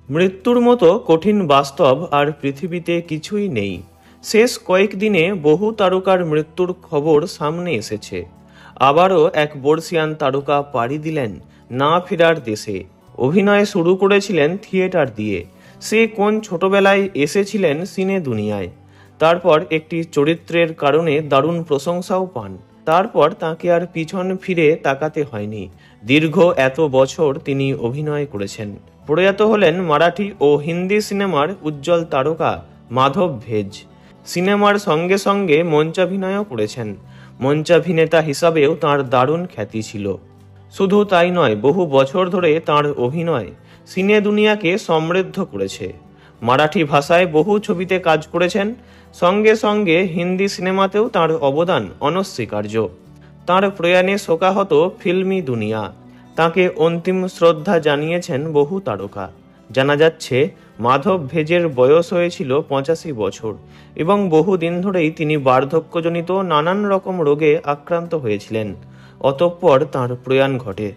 মৃত্যুর মতো কঠিন বাস্তব আর পৃথিবীতে কিছুই নেই। শেষ কয়েকদিনে বহু তারকার মৃত্যুর খবর সামনে এসেছে। আবারও এক বর্ষিয়ান তারকা পাড়ি দিলেন না ফেরার দেশে। অভিনয় শুরু করেছিলেন থিয়েটার দিয়ে। সে কোন ছোটবেলায় এসেছিলেন সিনে দুনিয়ায়। তারপর একটি চরিত্রের কারণে দারুণ প্রশংসাও পান। তারপর তাকে আর পিছন ফিরে তাকাতে হয়নি। দীর্ঘ এত বছর তিনি অভিনয় করেছেন। প্রয়াত হলেন মারাঠি ও হিন্দি সিনেমার উজ্জ্বল তারকা মাধব ভেজ। সিনেমার সঙ্গে সঙ্গে মঞ্চাভিনয়ও করেছেন। মঞ্চাভিনেতা হিসাবেও তাঁর দারুণ খ্যাতি ছিল। শুধু তাই নয়, বহু বছর ধরে তাঁর অভিনয় সিনে দুনিয়াকে সমৃদ্ধ করেছে। মারাঠি ভাষায় বহু ছবিতে কাজ করেছেন। সঙ্গে সঙ্গে হিন্দি সিনেমাতেও তাঁর অবদান অনস্বীকার্য। তাঁর প্রয়াণে শোকাহত ফিল্মি দুনিয়া। তাঁকে অন্তিম শ্রদ্ধা জানিয়েছেন বহু তারকা। জানা যাচ্ছে মাধব ভেজের বয়স হয়েছিল 85 বছর এবং বহুদিন ধরেই তিনি বার্ধক্যজনিত নানান রকম রোগে আক্রান্ত হয়েছিলেন। অতঃপর তাঁর প্রয়াণ ঘটে।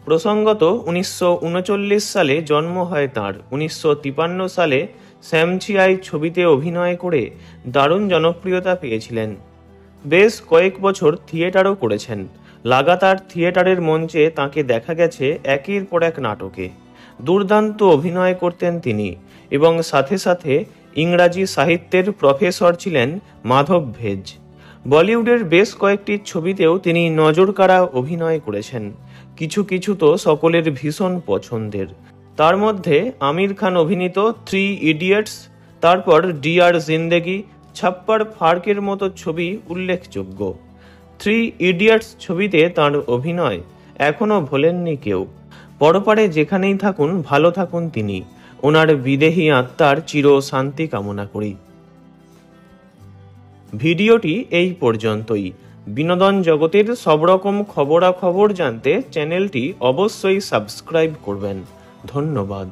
প্রসঙ্গত 1939 সালে জন্ম হয় তাঁর। 1953 সালে শ্যামচিয়াই ছবিতে অভিনয় করে দারুণ জনপ্রিয়তা পেয়েছিলেন। বেশ কয়েক বছর থিয়েটারও করেছেন। লাগাতার থিয়েটারের মঞ্চে তাঁকে দেখা গেছে একের পর এক নাটকে। দুর্দান্ত অভিনয় করতেন তিনি এবং সাথে সাথে ইংরাজি সাহিত্যের প্রফেসর ছিলেন মাধব ভেজ। বলিউডের বেশ কয়েকটি ছবিতেও তিনি নজরকাড়া অভিনয় করেছেন। কিছু কিছু তো সকলের ভীষণ পছন্দের। তার মধ্যে আমির খান অভিনীত 3 ইডিয়টস, তারপর ডিয়ার জিন্দেগি, ছাপ্পার ফার্কের মতো ছবি উল্লেখযোগ্য। 3 ইডিয়টস ছবিতে তাঁর অভিনয় এখনও ভোলেননি কেউ। পরপারে যেখানেই থাকুন ভালো থাকুন তিনি। ওনার বিদেহী আত্মার চির শান্তি কামনা করি। ভিডিওটি এই পর্যন্তই। বিনোদন জগতের সব রকম খবরাখবর জানতে চ্যানেলটি অবশ্যই সাবস্ক্রাইব করবেন। ধন্যবাদ।